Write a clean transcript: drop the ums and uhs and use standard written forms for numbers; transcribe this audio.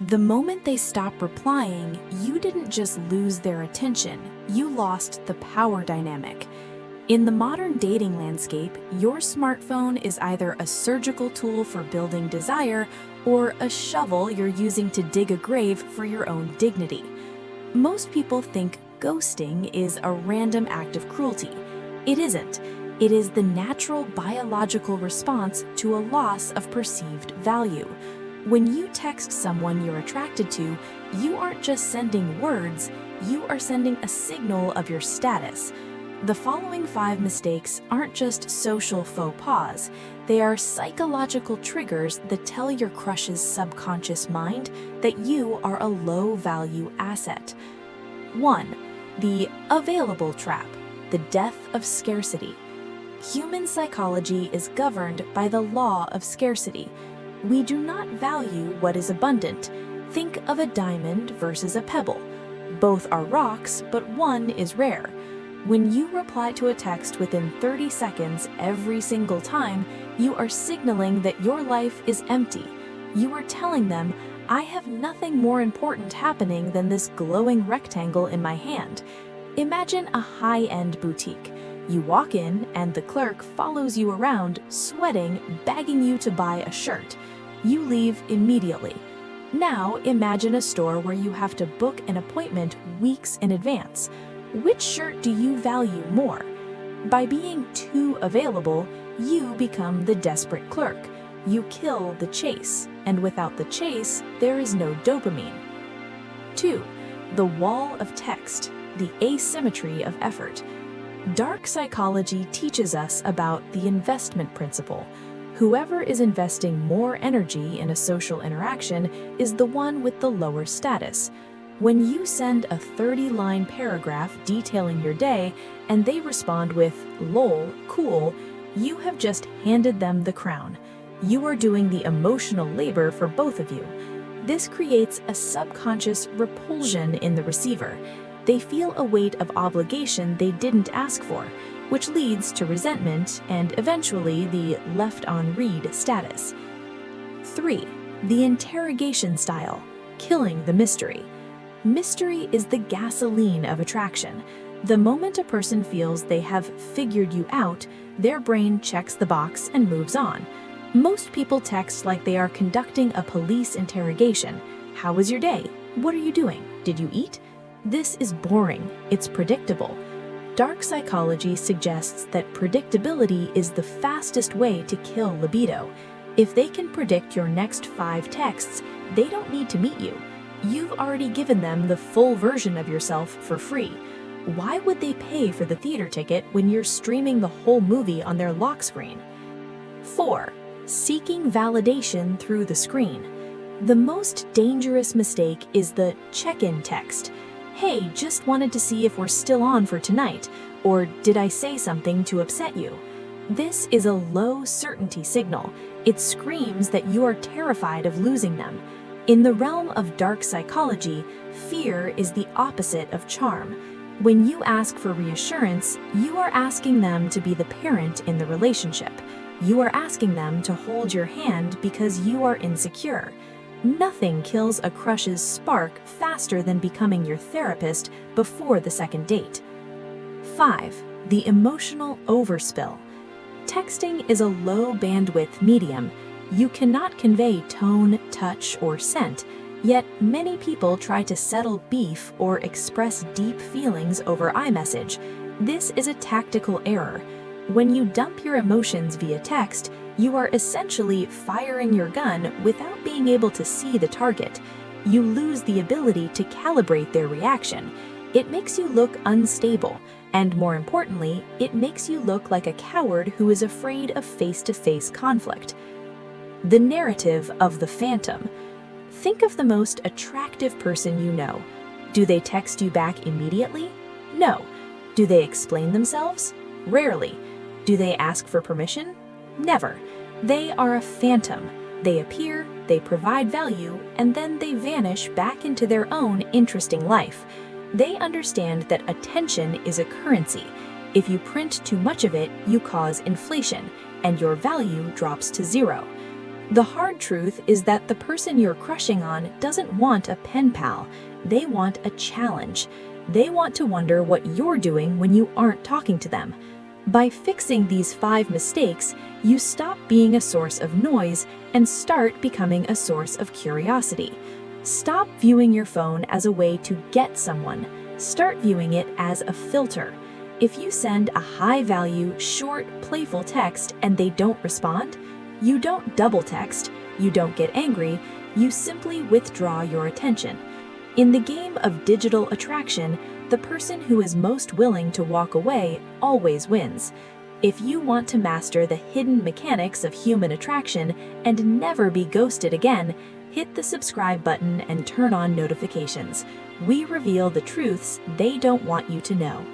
The moment they stop replying, you didn't just lose their attention, you lost the power dynamic. In the modern dating landscape, your smartphone is either a surgical tool for building desire or a shovel you're using to dig a grave for your own dignity. Most people think ghosting is a random act of cruelty. It isn't. It is the natural biological response to a loss of perceived value. When you text someone you're attracted to, you aren't just sending words, you are sending a signal of your status. The following 5 mistakes aren't just social faux pas, they are psychological triggers that tell your crush's subconscious mind that you are a low-value asset. 1. The available trap, the death of scarcity. Human psychology is governed by the law of scarcity. We do not value what is abundant. Think of a diamond versus a pebble. Both are rocks, but one is rare. When you reply to a text within 30 seconds every single time, you are signaling that your life is empty. You are telling them, I have nothing more important happening than this glowing rectangle in my hand. Imagine a high-end boutique. You walk in and the clerk follows you around, sweating, begging you to buy a shirt. You leave immediately. Now imagine a store where you have to book an appointment weeks in advance. Which shirt do you value more? By being too available, you become the desperate clerk. You kill the chase, and without the chase, there is no dopamine. 2. The wall of text, the asymmetry of effort. Dark psychology teaches us about the investment principle. Whoever is investing more energy in a social interaction is the one with the lower status. When you send a 30-line paragraph detailing your day and they respond with, "Lol, cool," you have just handed them the crown. You are doing the emotional labor for both of you. This creates a subconscious repulsion in the receiver. They feel a weight of obligation they didn't ask for, which leads to resentment and eventually the left on read status. 3. The interrogation style, killing the mystery. Mystery is the gasoline of attraction. The moment a person feels they have figured you out, their brain checks the box and moves on. Most people text like they are conducting a police interrogation. How was your day? What are you doing? Did you eat? This is boring. It's predictable. Dark psychology suggests that predictability is the fastest way to kill libido. If they can predict your next 5 texts, they don't need to meet you. You've already given them the full version of yourself for free. Why would they pay for the theater ticket when you're streaming the whole movie on their lock screen? 4. Seeking validation through the screen. The most dangerous mistake is the check-in text. Hey, just wanted to see if we're still on for tonight, or did I say something to upset you? This is a low certainty signal. It screams that you are terrified of losing them. In the realm of dark psychology, fear is the opposite of charm. When you ask for reassurance, you are asking them to be the parent in the relationship. You are asking them to hold your hand because you are insecure. Nothing kills a crush's spark faster than becoming your therapist before the second date. 5. The emotional overspill. Texting is a low-bandwidth medium. You cannot convey tone, touch, or scent, yet many people try to settle beef or express deep feelings over iMessage. This is a tactical error. When you dump your emotions via text, you are essentially firing your gun without being able to see the target. You lose the ability to calibrate their reaction. It makes you look unstable, and more importantly, it makes you look like a coward who is afraid of face-to-face conflict. The narrative of the phantom. Think of the most attractive person you know. Do they text you back immediately? No. Do they explain themselves? Rarely. Do they ask for permission? Never. They are a phantom. They appear, they provide value, and then they vanish back into their own interesting life. They understand that attention is a currency. If you print too much of it, you cause inflation, and your value drops to 0. The hard truth is that the person you're crushing on doesn't want a pen pal. They want a challenge. They want to wonder what you're doing when you aren't talking to them. By fixing these 5 mistakes, you stop being a source of noise and start becoming a source of curiosity. Stop viewing your phone as a way to get someone. Start viewing it as a filter. If you send a high-value, short, playful text and they don't respond, you don't double text, you don't get angry, you simply withdraw your attention. In the game of digital attraction, the person who is most willing to walk away always wins. If you want to master the hidden mechanics of human attraction and never be ghosted again, hit the subscribe button and turn on notifications. We reveal the truths they don't want you to know.